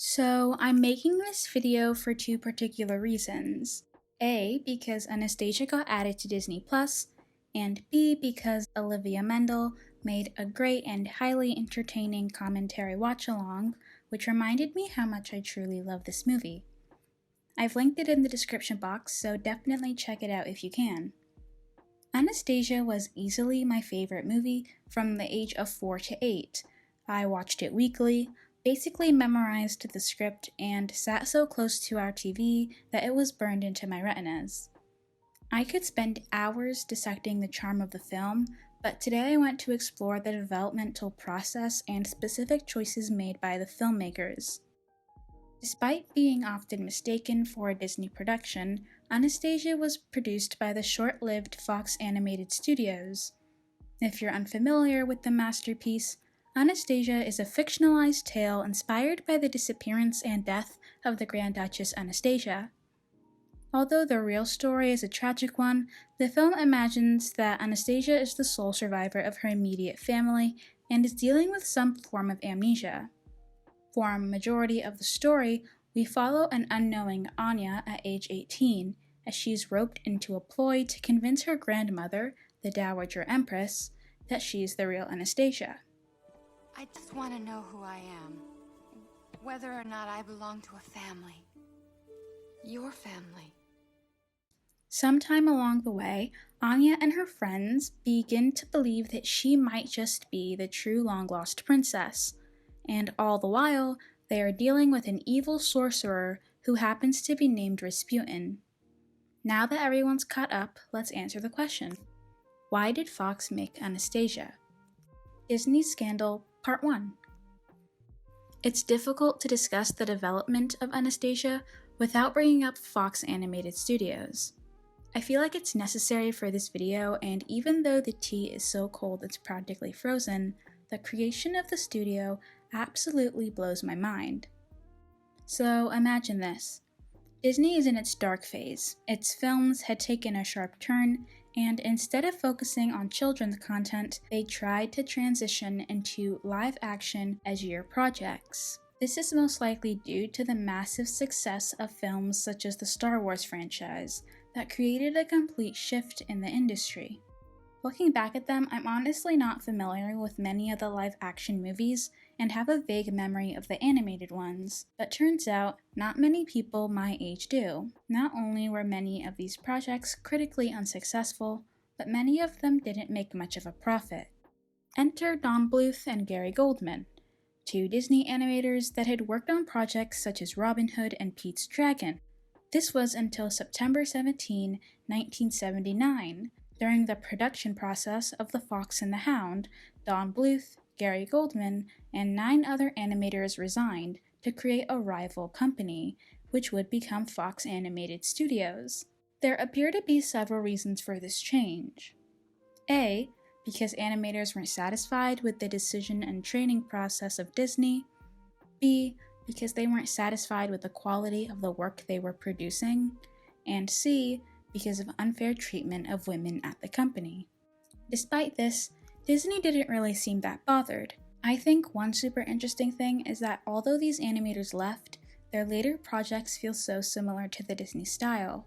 So I'm making this video for two particular reasons. A, because Anastasia got added to Disney Plus, and B, because Olivia Mendel made a great and highly entertaining commentary watch-along, which reminded me how much I truly love this movie. I've linked it in the description box, so definitely check it out if you can. Anastasia was easily my favorite movie from the age of 4 to 8. I watched it weekly, basically memorized the script, and sat so close to our TV that it was burned into my retinas. I could spend hours dissecting the charm of the film, but today I want to explore the developmental process and specific choices made by the filmmakers. Despite being often mistaken for a Disney production, Anastasia was produced by the short-lived Fox Animated Studios. If you're unfamiliar with the masterpiece, Anastasia is a fictionalized tale inspired by the disappearance and death of the Grand Duchess Anastasia. Although the real story is a tragic one, the film imagines that Anastasia is the sole survivor of her immediate family and is dealing with some form of amnesia. For a majority of the story, we follow an unknowing Anya at age 18, as she's roped into a ploy to convince her grandmother, the Dowager Empress, that she's the real Anastasia. I just want to know who I am. Whether or not I belong to a family. Your family. Sometime along the way, Anya and her friends begin to believe that she might just be the true long-lost princess, and all the while, they are dealing with an evil sorcerer who happens to be named Rasputin. Now that everyone's caught up, let's answer the question. Why did Fox make Anastasia? Disney Scandal Part 1. It's difficult to discuss the development of Anastasia without bringing up Fox Animated Studios. I feel like it's necessary for this video, and even though the tea is so cold it's practically frozen, the creation of the studio absolutely blows my mind. So imagine this. Disney is in its dark phase. Its films had taken a sharp turn, and instead of focusing on children's content, they tried to transition into live-action, edgier projects. This is most likely due to the massive success of films such as the Star Wars franchise that created a complete shift in the industry. Looking back at them, I'm honestly not familiar with many of the live-action movies and have a vague memory of the animated ones, but turns out not many people my age do. Not only were many of these projects critically unsuccessful, but many of them didn't make much of a profit. Enter Don Bluth and Gary Goldman, two Disney animators that had worked on projects such as Robin Hood and Pete's Dragon. This was until September 17, 1979. During the production process of The Fox and the Hound, Don Bluth, Gary Goldman, and 9 other animators resigned to create a rival company, which would become Fox Animated Studios. There appear to be several reasons for this change. A, because animators weren't satisfied with the decision and training process of Disney. B, because they weren't satisfied with the quality of the work they were producing. And C, because of unfair treatment of women at the company. Despite this, Disney didn't really seem that bothered. I think one super interesting thing is that although these animators left, their later projects feel so similar to the Disney style.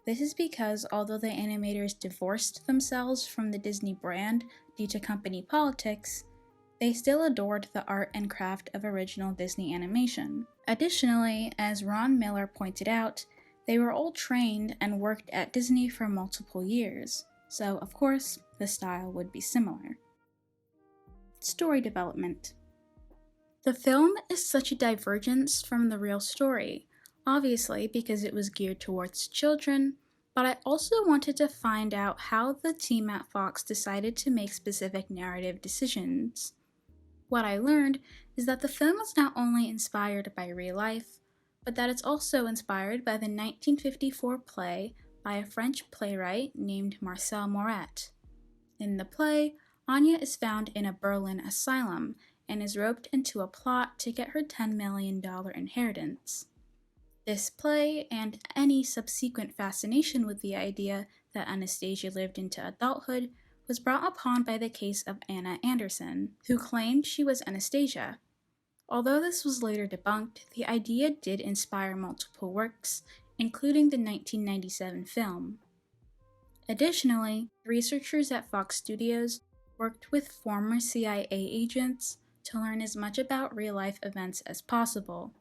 This is because although the animators divorced themselves from the Disney brand due to company politics, they still adored the art and craft of original Disney animation. Additionally, as Ron Miller pointed out, they were all trained and worked at Disney for multiple years, so of course, the style would be similar. Story development. The film is such a divergence from the real story, obviously because it was geared towards children, but I also wanted to find out how the team at Fox decided to make specific narrative decisions. What I learned is that the film is not only inspired by real life, but that it's also inspired by the 1954 play by a French playwright named Marcel Moret. In the play, Anya is found in a Berlin asylum and is roped into a plot to get her $10 million inheritance. This play, and any subsequent fascination with the idea that Anastasia lived into adulthood, was brought upon by the case of Anna Anderson, who claimed she was Anastasia. Although this was later debunked, the idea did inspire multiple works, including the 1997 film. Additionally, researchers at Fox Studios worked with former CIA agents to learn as much about real-life events as possible.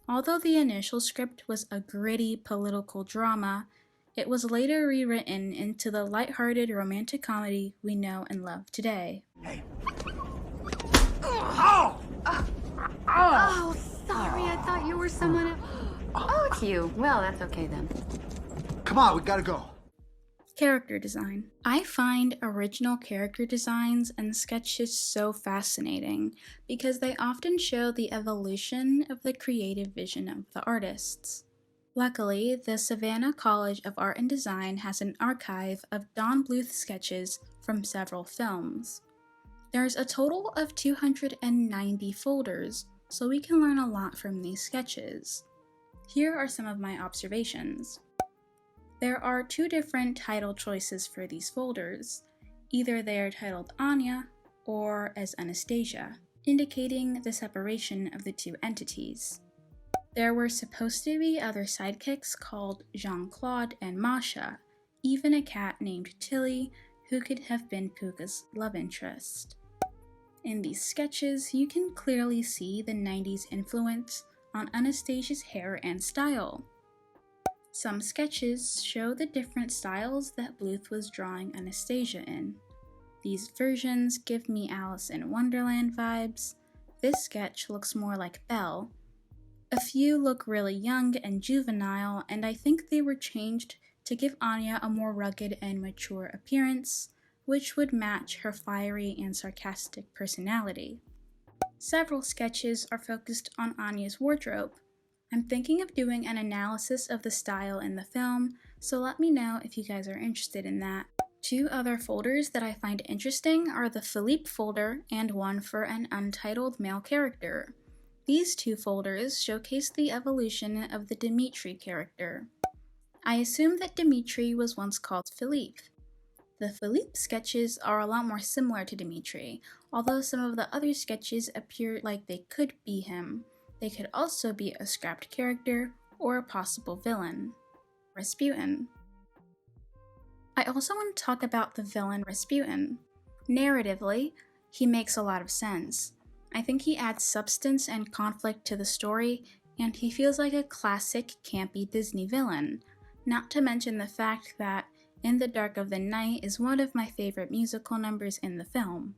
Although the initial script was a gritty political drama, it was later rewritten into the lighthearted romantic comedy we know and love today. Hey. Oh! Oh, sorry, I thought you were someone else. Oh, it's you. Well, that's okay then. Come on, we gotta go. Character design. I find original character designs and sketches so fascinating because they often show the evolution of the creative vision of the artists. Luckily, the Savannah College of Art and Design has an archive of Don Bluth sketches from several films. There's a total of 290 folders, so we can learn a lot from these sketches. Here are some of my observations. There are two different title choices for these folders. Either they are titled Anya or as Anastasia, indicating the separation of the two entities. There were supposed to be other sidekicks called Jean-Claude and Masha, even a cat named Tilly who could have been Puka's love interest. In these sketches, you can clearly see the 90s influence on Anastasia's hair and style. Some sketches show the different styles that Bluth was drawing Anastasia in. These versions give me Alice in Wonderland vibes. This sketch looks more like Belle. A few look really young and juvenile, and I think they were changed to give Anya a more rugged and mature appearance, which would match her fiery and sarcastic personality. Several sketches are focused on Anya's wardrobe. I'm thinking of doing an analysis of the style in the film, so let me know if you guys are interested in that. Two other folders that I find interesting are the Philippe folder and one for an untitled male character. These two folders showcase the evolution of the Dimitri character. I assume that Dimitri was once called Philippe. The Philippe sketches are a lot more similar to Dimitri, although some of the other sketches appear like they could be him. They could also be a scrapped character or a possible villain. Rasputin. I also want to talk about the villain Rasputin. Narratively, he makes a lot of sense. I think he adds substance and conflict to the story, and he feels like a classic campy Disney villain, not to mention the fact that In the Dark of the Night is one of my favorite musical numbers in the film.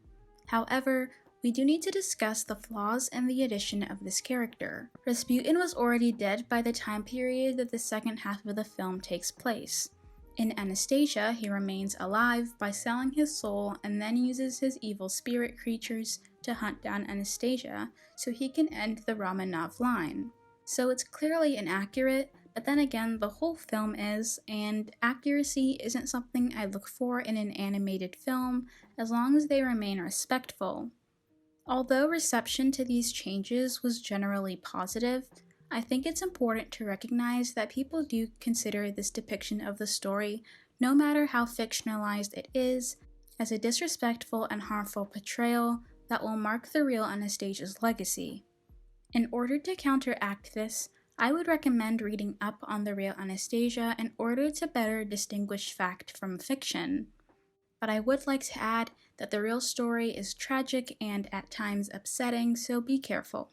However, we do need to discuss the flaws in the addition of this character. Rasputin was already dead by the time period that the second half of the film takes place. In Anastasia, he remains alive by selling his soul and then uses his evil spirit creatures to hunt down Anastasia so he can end the Romanov line. So it's clearly inaccurate, but then again, the whole film is, and accuracy isn't something I look for in an animated film as long as they remain respectful. Although reception to these changes was generally positive, I think it's important to recognize that people do consider this depiction of the story, no matter how fictionalized it is, as a disrespectful and harmful portrayal that will mark the real Anastasia's legacy. In order to counteract this, I would recommend reading up on the real Anastasia in order to better distinguish fact from fiction. But I would like to add that the real story is tragic and at times upsetting, so be careful.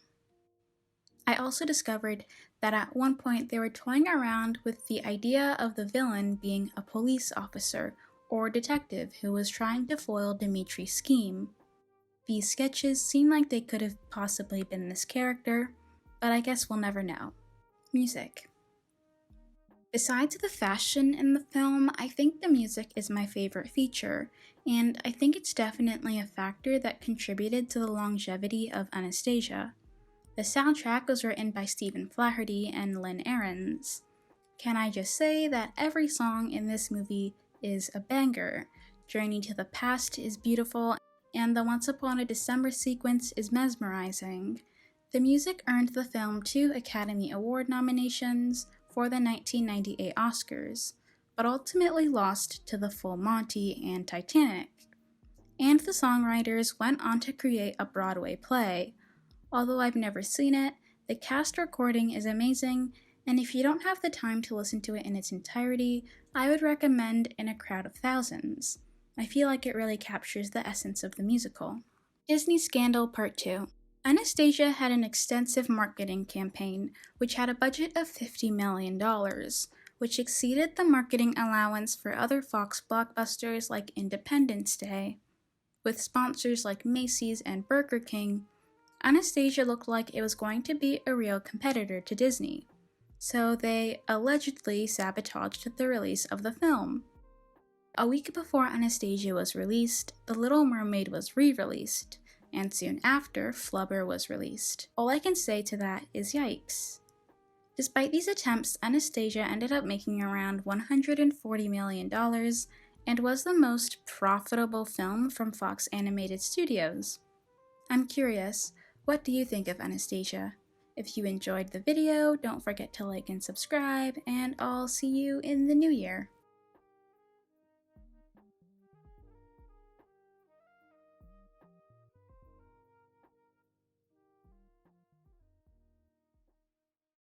I also discovered that at one point they were toying around with the idea of the villain being a police officer or detective who was trying to foil Dimitri's scheme. These sketches seem like they could have possibly been this character, but I guess we'll never know. Music. Besides the fashion in the film, I think the music is my favorite feature, and I think it's definitely a factor that contributed to the longevity of Anastasia. The soundtrack was written by Stephen Flaherty and Lynn Ahrens. Can I just say that every song in this movie is a banger? Journey to the Past is beautiful, and the Once Upon a December sequence is mesmerizing. The music earned the film 2 Academy Award nominations for the 1998 Oscars, but ultimately lost to The Full Monty and Titanic. And the songwriters went on to create a Broadway play. Although I've never seen it, the cast recording is amazing, and if you don't have the time to listen to it in its entirety, I would recommend In a Crowd of Thousands. I feel like it really captures the essence of the musical. Disney Scandal Part 2. Anastasia had an extensive marketing campaign, which had a budget of $50 million, which exceeded the marketing allowance for other Fox blockbusters like Independence Day. With sponsors like Macy's and Burger King, Anastasia looked like it was going to be a real competitor to Disney, so they allegedly sabotaged the release of the film. A week before Anastasia was released, The Little Mermaid was re-released, and soon after, Flubber was released. All I can say to that is yikes. Despite these attempts, Anastasia ended up making around $140 million and was the most profitable film from Fox Animated Studios. I'm curious, what do you think of Anastasia? If you enjoyed the video, don't forget to like and subscribe, and I'll see you in the new year.